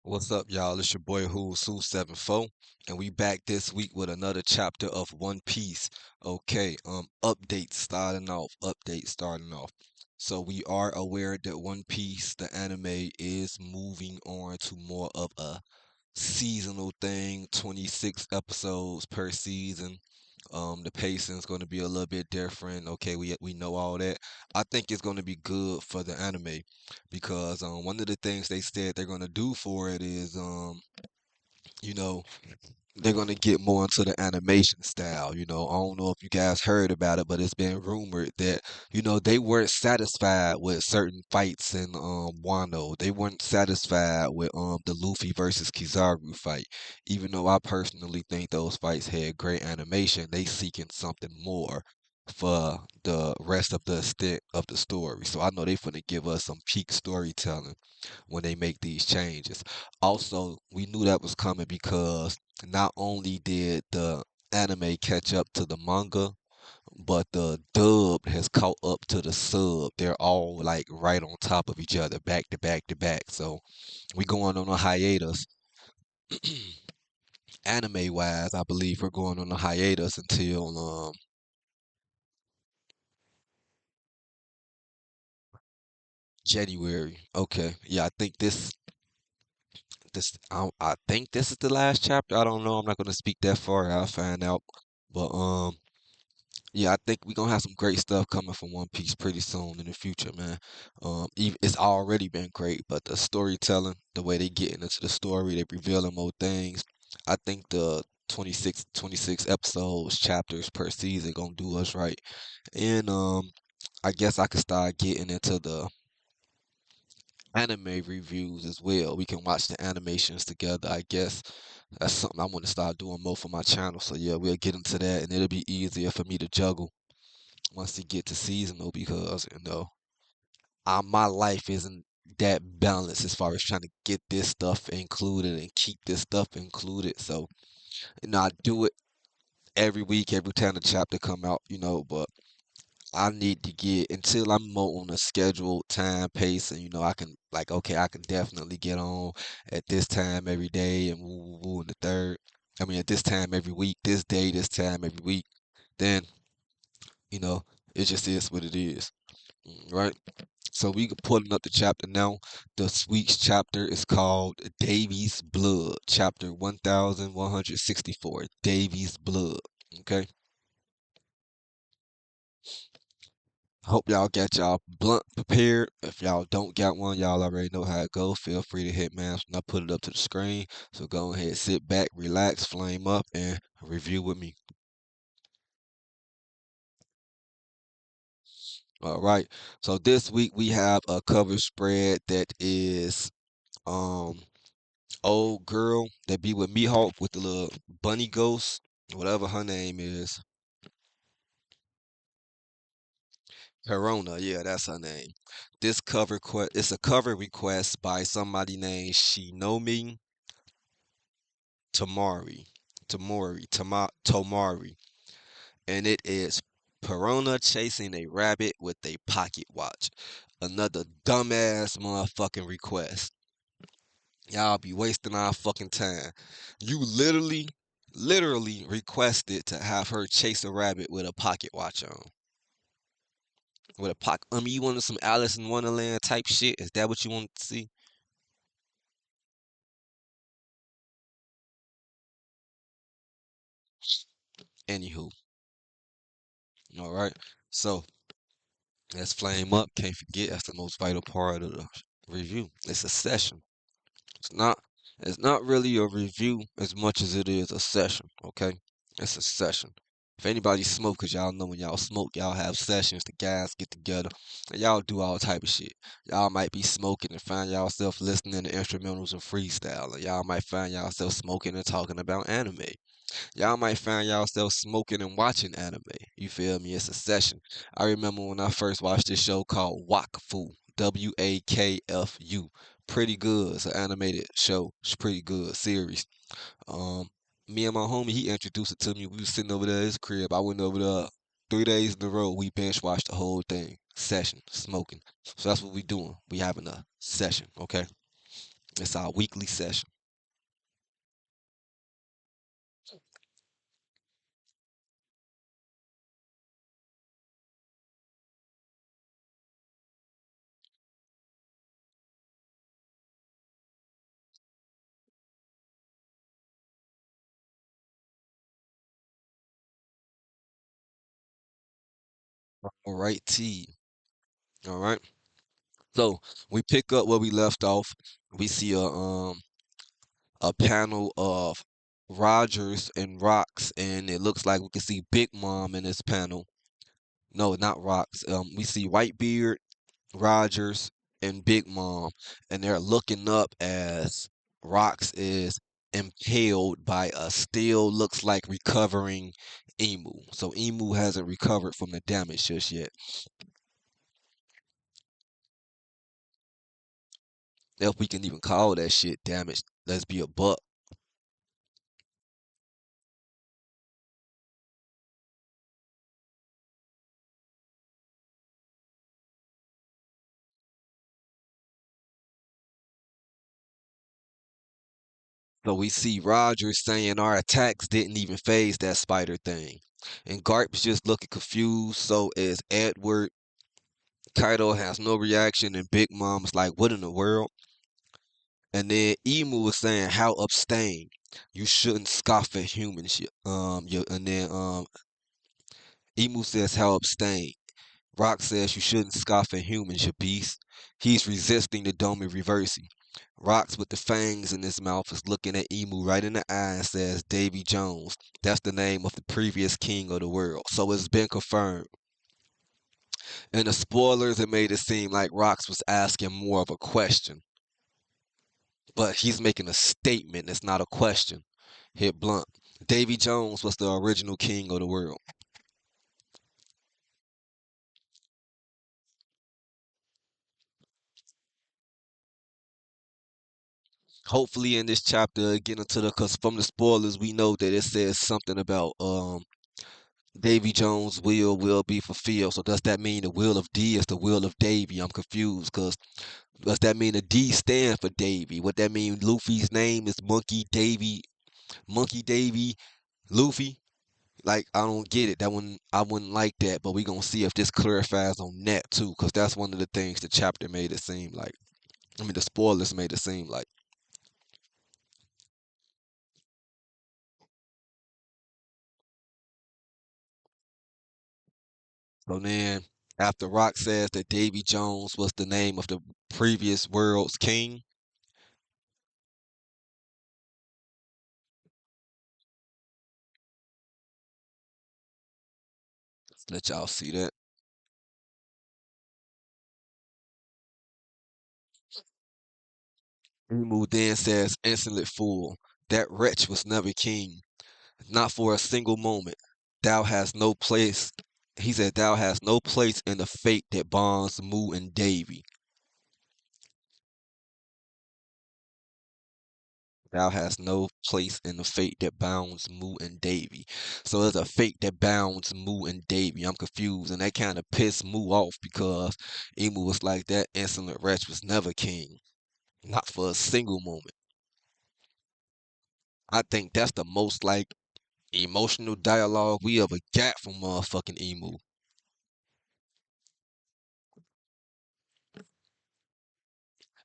What's up, y'all? It's your boy Who's Who 74, and we back this week with another chapter of One Piece. Okay, update starting off. So we are aware that One Piece, the anime, is moving on to more of a seasonal thing, 26 episodes per season. The pacing is going to be a little bit different. Okay, we know all that. I think it's going to be good for the anime because one of the things they said they're going to do for it is you know they're gonna get more into the animation style. I don't know if you guys heard about it, but it's been rumored that they weren't satisfied with certain fights in Wano. They weren't satisfied with the Luffy versus Kizaru fight. Even though I personally think those fights had great animation, they seeking something more for the rest of the extent of the story. So I know they finna give us some peak storytelling when they make these changes. Also, we knew that was coming because not only did the anime catch up to the manga, but the dub has caught up to the sub. They're all like right on top of each other, back to back to back. So we going on a hiatus. Anime wise, I believe we're going on a hiatus until January. Okay. Yeah, I think this is the last chapter. I don't know. I'm not gonna speak that far. I'll find out. But yeah, I think we're gonna have some great stuff coming from One Piece pretty soon in the future, man. It's already been great, but the storytelling, the way they get into the story, they revealing more things. I think the 26 episodes, chapters per season gonna do us right. And I guess I could start getting into the anime reviews as well. We can watch the animations together. I guess that's something I want to start doing more for my channel. So yeah, we'll get into that, and it'll be easier for me to juggle once you get to seasonal because my life isn't that balanced as far as trying to get this stuff included and keep this stuff included. So I do it every week, every time the chapter come out, but I need to get until I'm more on a scheduled time pace, and I can like okay, I can definitely get on at this time every day and woo woo woo in the third. I mean at this time every week, this day, this time every week. Then you know it just is what it is, right? So we pulling up the chapter now. The week's chapter is called Davy's Blood, chapter 1164. Davy's Blood. Okay. Hope y'all got y'all blunt prepared. If y'all don't got one, y'all already know how it goes. Feel free to hit man when I put it up to the screen. So go ahead, sit back, relax, flame up, and review with me. All right. So this week we have a cover spread that is um old girl that be with Mihawk with the little bunny ghost, whatever her name is. Corona, yeah, that's her name. This it's a cover request by somebody named Shinomi Tomari, and it is Perona chasing a rabbit with a pocket watch. Another dumbass motherfucking request. Y'all be wasting our fucking time. You literally requested to have her chase a rabbit with a pocket watch on. With a pocket, I mean, you wanted some Alice in Wonderland type shit? Is that what you want to see? Anywho, all right. So let's flame up. Can't forget that's the most vital part of the review. It's a session. It's not it's not really a review as much as it is a session, okay? It's a session. If anybody smoke, cause y'all know when y'all smoke, y'all have sessions, the guys get together, and y'all do all type of shit. Y'all might be smoking and find yourself listening to instrumentals and freestyle, and y'all might find yourself smoking and talking about anime. Y'all might find yourself smoking and watching anime. You feel me? It's a session. I remember when I first watched this show called Wakfu, Wakfu. Pretty good. It's an animated show. It's pretty good series. Um, Me and my homie, he introduced it to me. We was sitting over there at his crib. I went over there 3 days in a row. We binge watched the whole thing. Session, smoking. So that's what we doing. We having a session, okay? It's our weekly session. All right, T. All right. So we pick up where we left off. We see a panel of Rogers and Rocks, and it looks like we can see Big Mom in this panel. No, not Rocks. We see Whitebeard, Rogers, and Big Mom, and they're looking up as Rocks is impaled by a still looks like recovering Emu. So Emu hasn't recovered from the damage just yet. If we can even call that shit damage, let's be a buck. So we see Rogers saying our attacks didn't even phase that spider thing. And Garp's just looking confused. So is Edward. Kaido has no reaction, and Big Mom is like, "What in the world?" And then Emu was saying, "How abstain? You shouldn't scoff at humans." And then Emu says, "How abstain?" Rock says, "You shouldn't scoff at humans, you beast." He's resisting the Domi reversing. Rocks with the fangs in his mouth is looking at Emu right in the eye and says, "Davy Jones. That's the name of the previous king of the world." So it's been confirmed. In the spoilers, it made it seem like Rocks was asking more of a question, but he's making a statement. It's not a question. Hit blunt. Davy Jones was the original king of the world. Hopefully, in this chapter, get into the because from the spoilers, we know that it says something about Davy Jones' will be fulfilled. So does that mean the will of D is the will of Davy? I'm confused because does that mean the D stand for Davy? What that mean? Luffy's name is Monkey Davy, Luffy. Like I don't get it. That one I wouldn't like that, but we gonna see if this clarifies on that too, because that's one of the things the chapter made it seem like. I mean, the spoilers made it seem like. So then, after Rock says that Davy Jones was the name of the previous world's king, let's let y'all see that. Emu then says, insolent fool, that wretch was never king, not for a single moment. Thou hast no place. He said, thou hast no place in the fate that bonds Moo and Davy. Thou hast no place in the fate that bounds Moo and Davy. So there's a fate that bounds Moo and Davy. I'm confused, and that kind of pissed Moo off because Emu was like, that insolent wretch was never king, not for a single moment. I think that's the most like emotional dialogue we ever got from motherfucking Emu.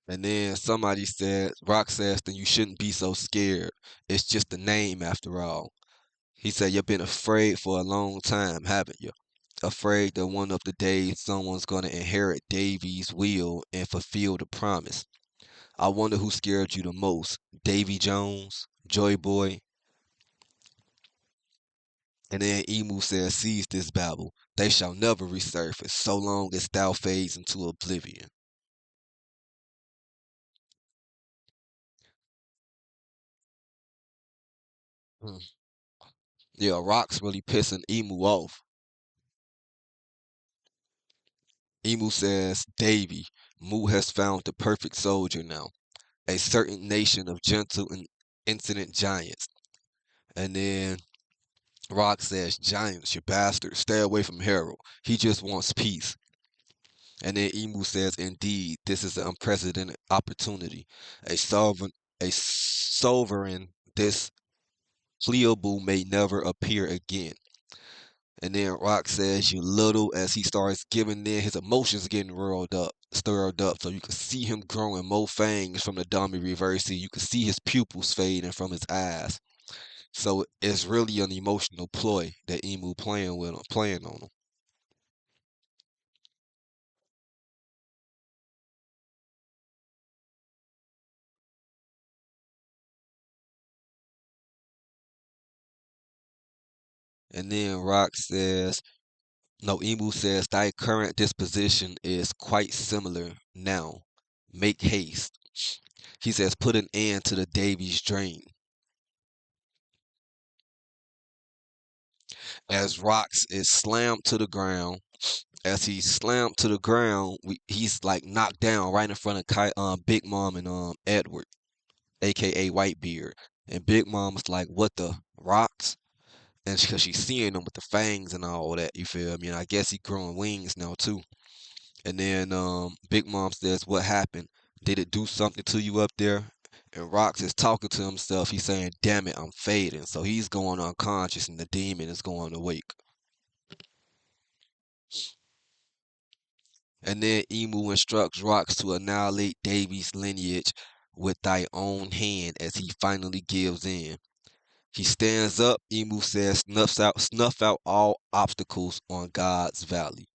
And then somebody said, Rock says, then you shouldn't be so scared. It's just a name after all. He said, you've been afraid for a long time, haven't you? Afraid that one of the days someone's going to inherit Davy's will and fulfill the promise. I wonder who scared you the most, Davy Jones, Joy Boy? And then Emu says, seize this babble. They shall never resurface so long as thou fades into oblivion. Hmm. Yeah, Rock's really pissing Emu off. Emu says, Davy, Mu has found the perfect soldier now, a certain nation of gentle and insolent giants. And then Rock says, giants, you bastard, stay away from Harold. He just wants peace. And then Emu says, "Indeed, this is an unprecedented opportunity. A sovereign, this pliable may never appear again." And then Rock says, "You little," as he starts giving in, his emotions getting roiled up, stirred up. So you can see him growing more fangs from the dummy reversing. You can see his pupils fading from his eyes. So it's really an emotional ploy that Emu playing with him, playing on him. And then Rock says, no, Emu says, "Thy current disposition is quite similar now. Make haste." He says, "Put an end to the Davies drain." As Rocks is slammed to the ground, as he's slammed to the ground, he's like knocked down right in front of Big Mom and Edward, aka Whitebeard. And Big Mom's like, "What the Rocks?" And because she's seeing him with the fangs and all that, you feel me? And I guess he growing wings now too. And then Big Mom says, "What happened? Did it do something to you up there?" And Rox is talking to himself. He's saying, "Damn it, I'm fading." So he's going unconscious and the demon is going awake. And then Emu instructs Rox to annihilate Davy's lineage with thy own hand as he finally gives in. He stands up, Emu says, snuff out all obstacles on God's valley.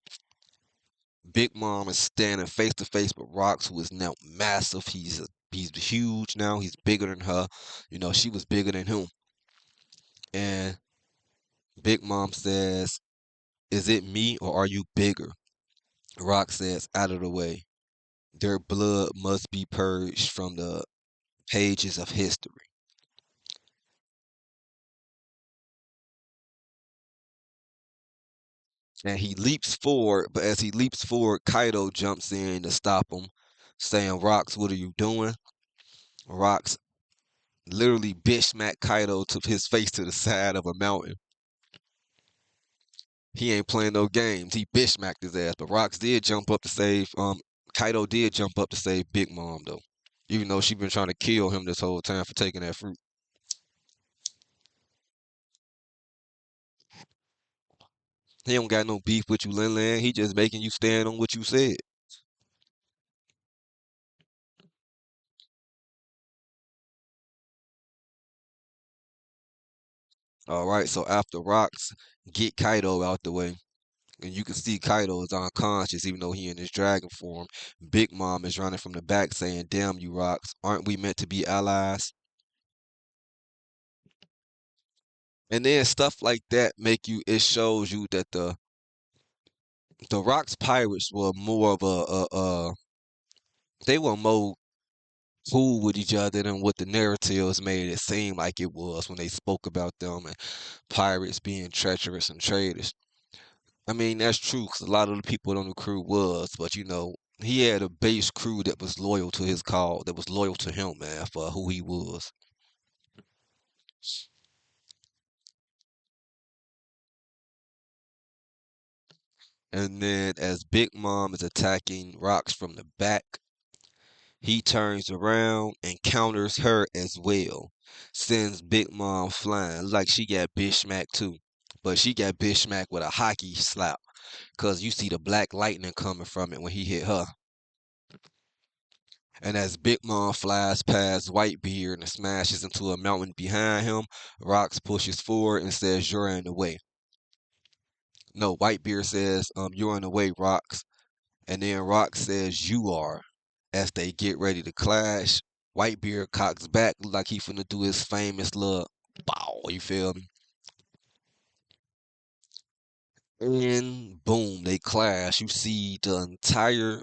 Big Mom is standing face to face with Rocks, who is now massive. He's huge now. He's bigger than her. You know, she was bigger than him. And Big Mom says, "Is it me or are you bigger?" Rock says, "Out of the way. Their blood must be purged from the pages of history." And he leaps forward, but as he leaps forward, Kaido jumps in to stop him, saying, "Rocks, what are you doing?" Rocks literally bitch smacked Kaido to his face to the side of a mountain. He ain't playing no games. He bitch smacked his ass. But Rocks did jump up to save Kaido did jump up to save Big Mom though. Even though she been trying to kill him this whole time for taking that fruit. He don't got no beef with you, Lin Lan. He just making you stand on what you said. All right, so after Rocks get Kaido out the way, and you can see Kaido is unconscious even though he in his dragon form. Big Mom is running from the back saying, "Damn you, Rocks. Aren't we meant to be allies?" And then stuff like that make you it shows you that the Rocks pirates were more of they were more cool with each other than what the narratives made it seem like it was when they spoke about them and pirates being treacherous and traitors. I mean, that's true because a lot of the people on the crew was, but you know, he had a base crew that was loyal to his call, that was loyal to him, man, for who he was. And then as Big Mom is attacking Rocks from the back, he turns around and counters her as well. Sends Big Mom flying like she got bitch smacked too. But she got bitch smacked with a hockey slap. Cause you see the black lightning coming from it when he hit her. And as Big Mom flies past Whitebeard and smashes into a mountain behind him, Rocks pushes forward and says, "You're in the way." No, Whitebeard says, "You're in the way, Rocks." And then Rock says, "You are." As they get ready to clash, Whitebeard cocks back like he finna do his famous little bow, you feel me? And boom, they clash. You see the entire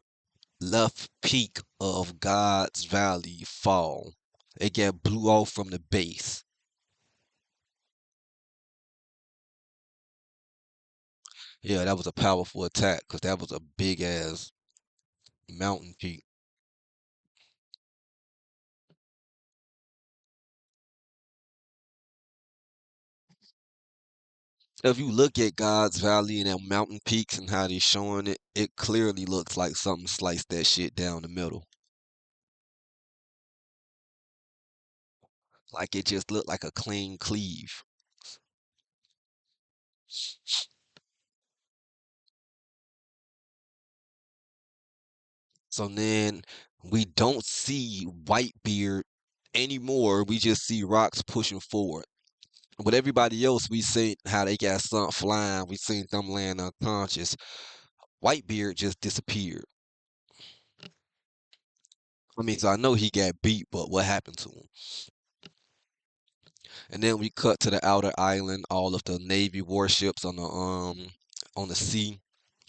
left peak of God's Valley fall. It get blew off from the base. Yeah, that was a powerful attack because that was a big ass mountain peak. If you look at God's Valley and them mountain peaks and how they showing it, it clearly looks like something sliced that shit down the middle. Like it just looked like a clean cleave. So then we don't see Whitebeard anymore. We just see rocks pushing forward. With everybody else, we seen how they got something flying. We seen them laying unconscious. Whitebeard just disappeared. I mean, so I know he got beat, but what happened to him? And then we cut to the outer island, all of the Navy warships on the sea,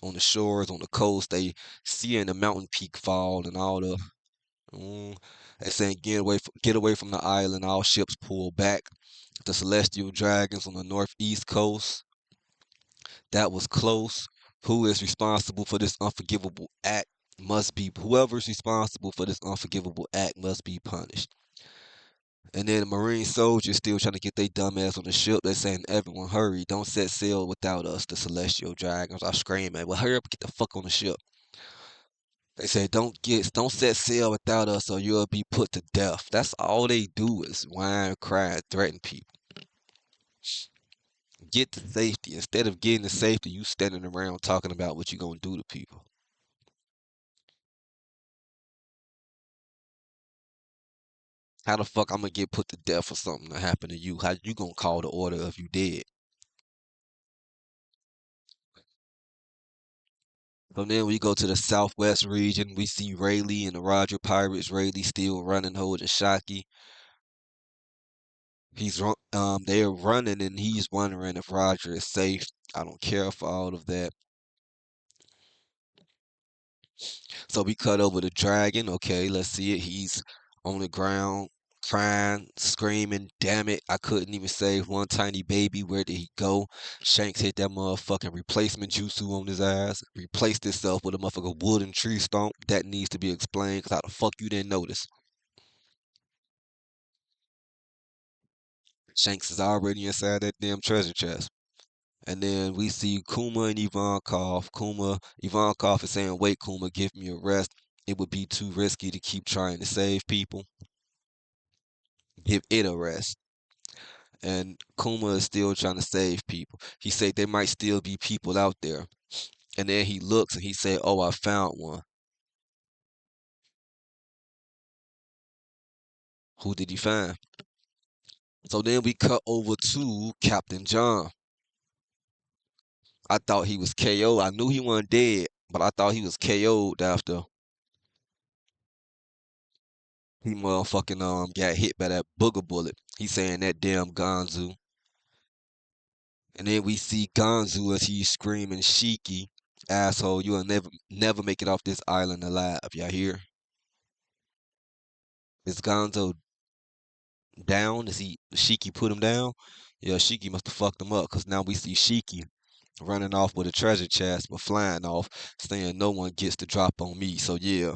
on the shores, on the coast. They seeing the mountain peak fall and all the they saying get away from the island. All ships pull back. The celestial dragons on the northeast coast. That was close. Who is responsible for this unforgivable act must be whoever's responsible for this unforgivable act must be punished. And then the Marine soldiers still trying to get their dumb ass on the ship. They're saying, everyone hurry, don't set sail without us. The celestial dragons are screaming, well, hurry up and get the fuck on the ship. They say, don't set sail without us or you'll be put to death. That's all they do is whine, cry, and threaten people. Get to safety. Instead of getting to safety, you standing around talking about what you gonna do to people. How the fuck I'm gonna get put to death for something that happened to you? How you gonna call the order if you dead? So then we go to the southwest region. We see Rayleigh and the Roger Pirates. Rayleigh still running, holding Shocky. They're running and he's wondering if Roger is safe. I don't care for all of that. So we cut over the dragon. Okay, let's see it. He's on the ground, crying, screaming. Damn it, I couldn't even save one tiny baby. Where did he go? Shanks hit that motherfucking replacement jutsu on his ass. Replaced itself with a motherfucking wooden tree stomp. That needs to be explained, because how the fuck you didn't notice? Shanks is already inside that damn treasure chest. And then we see Kuma and Ivankov. Ivankov is saying, wait, Kuma, give me a rest. It would be too risky to keep trying to save people. Give it a rest. And Kuma is still trying to save people. He said there might still be people out there. And then he looks and he said, oh, I found one. Who did he find? So then we cut over to Captain John. I thought he was KO. I knew he wasn't dead, but I thought he was KO'd after he motherfucking got hit by that booger bullet. He saying that damn Gonzu. And then we see Gonzu as he's screaming, Shiki, asshole, you'll never make it off this island alive. Y'all hear? Is Gonzo down? Is he Shiki put him down? Yeah, Shiki must have fucked him up because now we see Shiki running off with a treasure chest but flying off, saying no one gets to drop on me. So yeah,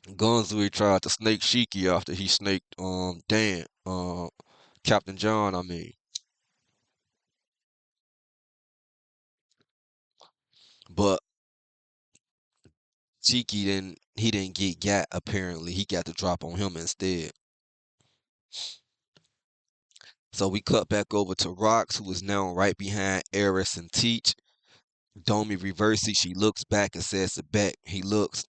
Gonzo tried to snake Shiki after he snaked Dan, Captain John, I mean. But Shiki didn't get gat apparently. He got the drop on him instead. So we cut back over to Rox, who is now right behind Eris and Teach. Domi reverses. She looks back and says to Beck. He looks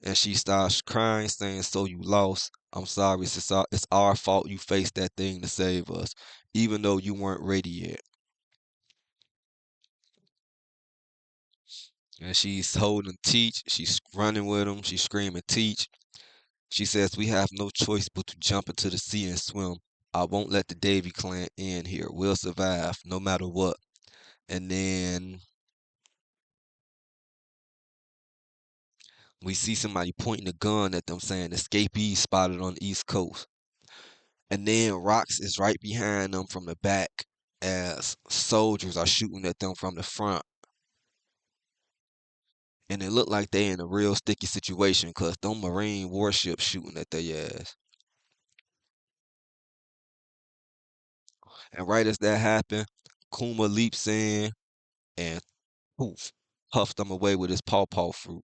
and she starts crying, saying, so you lost. I'm sorry. It's our fault you faced that thing to save us, even though you weren't ready yet. And she's holding Teach. She's running with him. She's screaming, Teach. She says, we have no choice but to jump into the sea and swim. I won't let the Davy clan in here. We'll survive no matter what. And then we see somebody pointing a gun at them saying escapees spotted on the East Coast. And then Rox is right behind them from the back as soldiers are shooting at them from the front. And it looked like they in a real sticky situation because them Marine warships shooting at their ass. And right as that happened, Kuma leaps in and poof, puffed them away with his pawpaw fruit.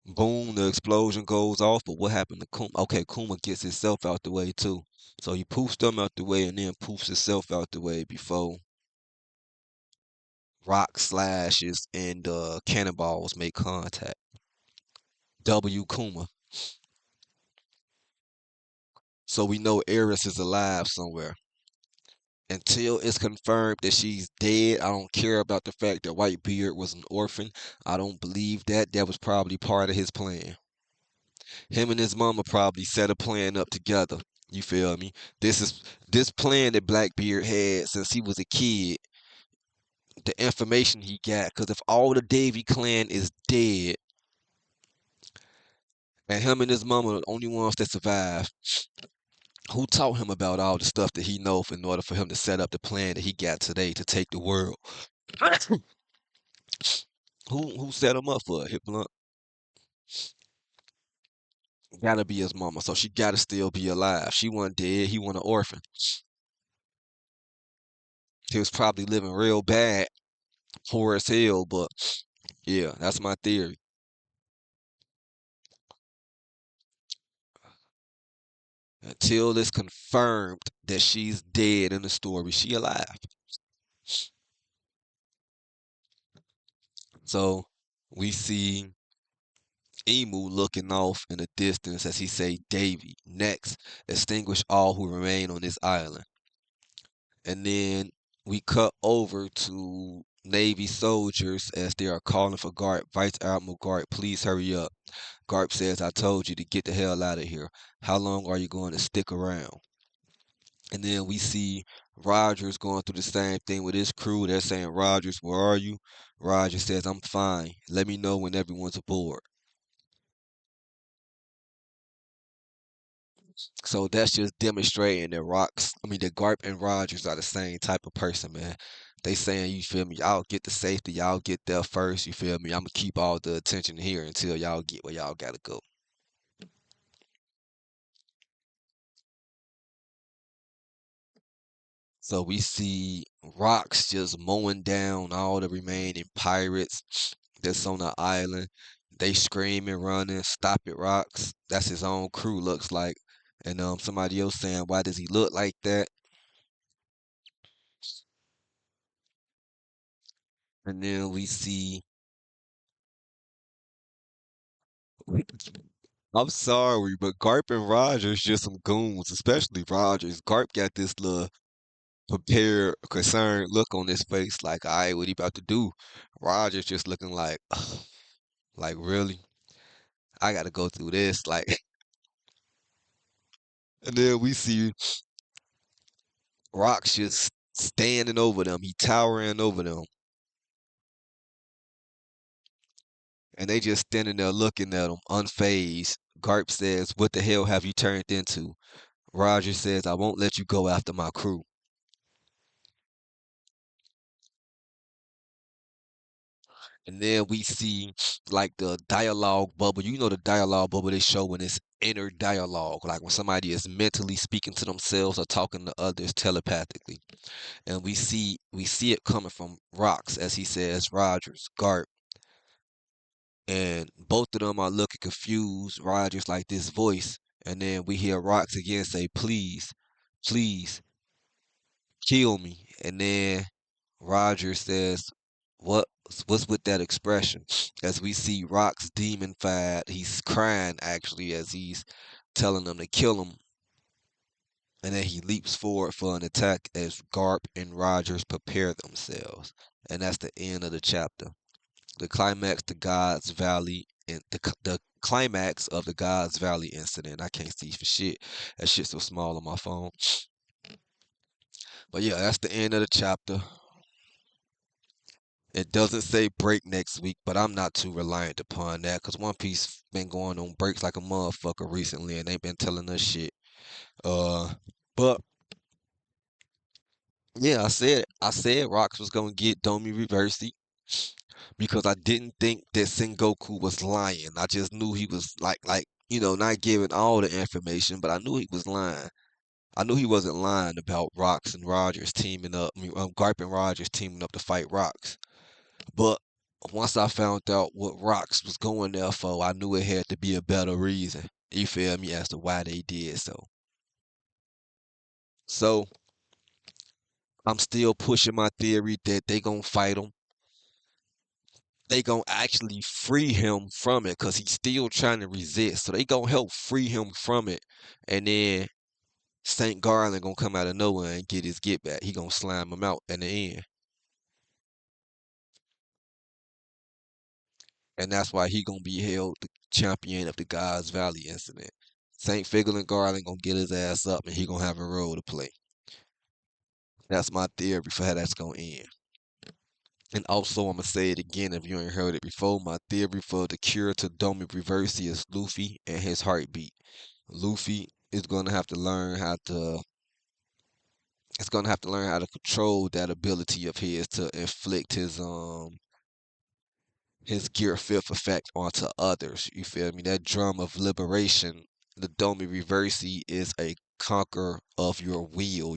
Boom, the explosion goes off, but what happened to Kuma? Okay, Kuma gets himself out the way too. So he poofs them out the way and then poofs himself out the way before rock slashes and cannonballs make contact. W Kuma. So we know Eris is alive somewhere. Until it's confirmed that she's dead, I don't care about the fact that Whitebeard was an orphan. I don't believe that. That was probably part of his plan. Him and his mama probably set a plan up together. You feel me? This plan that Blackbeard had since he was a kid, the information he got, because if all the Davy clan is dead and him and his mama are the only ones that survive, who taught him about all the stuff that he knows in order for him to set up the plan that he got today to take the world? Who set him up for it? Hit Blunt? Gotta be his mama, so she gotta still be alive. She wasn't dead. He wasn't an orphan. He was probably living real bad, poor as hell. But yeah, that's my theory. Until it's confirmed that she's dead in the story, she alive. So we see Emu looking off in the distance as he say, "Davy, next, extinguish all who remain on this island." And then we cut over to Navy soldiers as they are calling for Garp. Vice Admiral Garp, please hurry up. Garp says, "I told you to get the hell out of here. How long are you going to stick around?" And then we see Rogers going through the same thing with his crew. They're saying, "Rogers, where are you?" Rogers says, "I'm fine. Let me know when everyone's aboard." So that's just demonstrating that that Garp and Rogers are the same type of person, man. They saying, you feel me, y'all get the safety, y'all get there first, you feel me? I'm gonna keep all the attention here until y'all get where y'all gotta go. So we see Rocks just mowing down all the remaining pirates that's on the island. They screaming, running, "Stop it, Rocks." That's his own crew, looks like. And somebody else saying, "Why does he look like that?" And then we see I'm sorry, but Garp and Rogers just some goons, especially Rogers. Garp got this little prepared, concerned look on his face, like, all right, what he about to do? Rogers just looking like, like, really? I gotta go through this, like, and then we see Rock's just standing over them. He towering over them, and they just standing there looking at him, unfazed. Garp says, "What the hell have you turned into?" Roger says, "I won't let you go after my crew." And then we see like the dialogue bubble. You know the dialogue bubble they show when it's inner dialogue, like when somebody is mentally speaking to themselves or talking to others telepathically. And we see it coming from Rocks as he says, "Rogers, Garp." And both of them are looking confused. Rogers like this voice. And then we hear Rocks again say, "Please, please kill me." And then Roger says, "What? What's with that expression?" As we see Rock's demon fied, he's crying actually as he's telling them to kill him, and then he leaps forward for an attack as Garp and Rogers prepare themselves, and that's the end of the chapter. The climax, the Gods Valley, and the climax of the Gods Valley incident. I can't see for shit. That shit's so small on my phone. But yeah, that's the end of the chapter. It doesn't say break next week, but I'm not too reliant upon that because One Piece been going on breaks like a motherfucker recently, and they been telling us shit. Uh, but yeah, I said Rocks was gonna get Domi Reversed because I didn't think that Sengoku was lying. I just knew he was not giving all the information, but I knew he was lying. I knew he wasn't lying about Rocks and Rogers teaming up. Garp and Rogers teaming up to fight Rocks. But once I found out what Rocks was going there for, I knew it had to be a better reason. You feel me? As to why they did so. So I'm still pushing my theory that they gonna fight him. They gonna actually free him from it because he's still trying to resist. So they gonna help free him from it, and then St. Garland gonna come out of nowhere and get his get back. He gonna slam him out in the end, and that's why he gonna be held the champion of the Gods Valley incident. St. Figgle and Garland gonna get his ass up, and he gonna have a role to play. That's my theory for how that's gonna end. And also, I'm gonna say it again if you ain't heard it before. My theory for the cure to Domi Reversi is Luffy and his heartbeat. Luffy is gonna have to learn how to. It's gonna have to learn how to control that ability of his to inflict his gear fifth effect onto others. You feel me? That drum of liberation, the Domi Reversi, is a conquer of your will.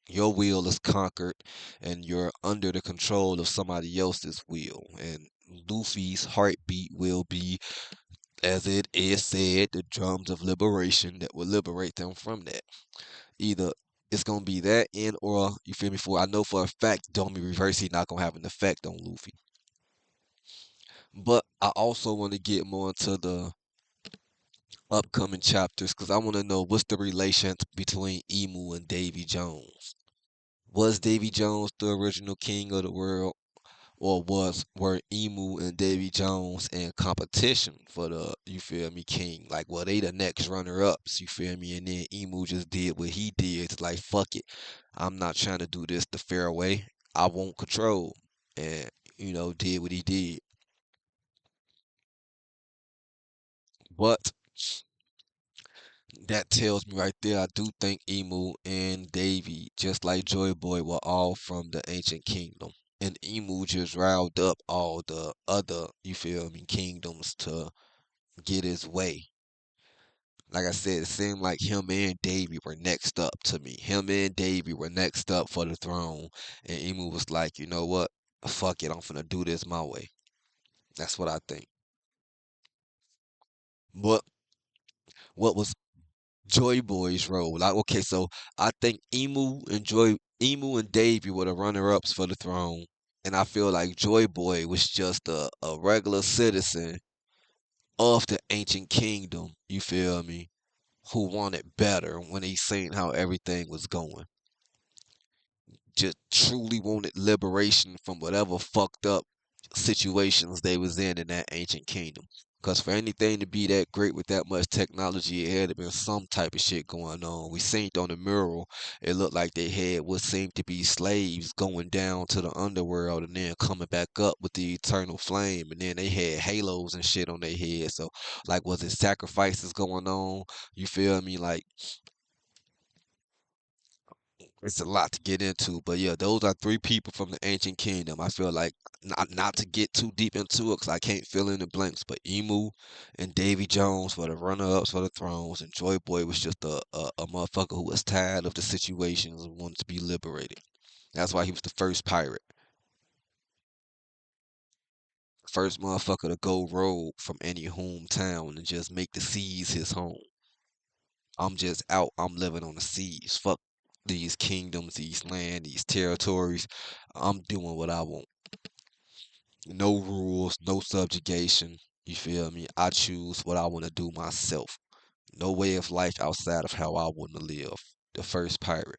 Your will is conquered, and you're under the control of somebody else's will. And Luffy's heartbeat will be, as it is said, the drums of liberation that will liberate them from that. Either it's gonna be that in, or you feel me? For I know for a fact, Domi Reversi not gonna have an effect on Luffy. But I also want to get more into the upcoming chapters because I want to know what's the relation between Emu and Davy Jones. Was Davy Jones the original king of the world, or were Emu and Davy Jones in competition for the, you feel me, king? Like, well, they the next runner ups, you feel me? And then Emu just did what he did. It's like, fuck it, I'm not trying to do this the fair way. I won't control, and did what he did. But that tells me right there, I do think Emu and Davy, just like Joy Boy, were all from the ancient kingdom. And Emu just riled up all the other, you feel me, kingdoms to get his way. Like I said, it seemed like him and Davy were next up to me. Him and Davy were next up for the throne. And Emu was like, you know what? Fuck it, I'm finna do this my way. That's what I think. But what was Joy Boy's role? Like, okay, so I think Emu and Davy were the runner-ups for the throne, and I feel like Joy Boy was just a regular citizen of the ancient kingdom. You feel me? Who wanted better when he seen how everything was going. Just truly wanted liberation from whatever fucked up situations they was in that ancient kingdom. Because for anything to be that great with that much technology, it had to been some type of shit going on. We seen on the mural, it looked like they had what seemed to be slaves going down to the underworld and then coming back up with the eternal flame. And then they had halos and shit on their head. So, like, was it sacrifices going on? You feel me? Like, it's a lot to get into, but yeah, those are three people from the ancient kingdom. I feel like not to get too deep into it because I can't fill in the blanks. But Emu and Davy Jones were the runner-ups for the thrones, and Joy Boy was just a motherfucker who was tired of the situations and wanted to be liberated. That's why he was the first pirate, first motherfucker to go rogue from any hometown and just make the seas his home. I'm just out. I'm living on the seas. Fuck these kingdoms, these land, these territories. I'm doing what I want. No rules, no subjugation. You feel me? I choose what I want to do myself. No way of life outside of how I want to live. The first pirate.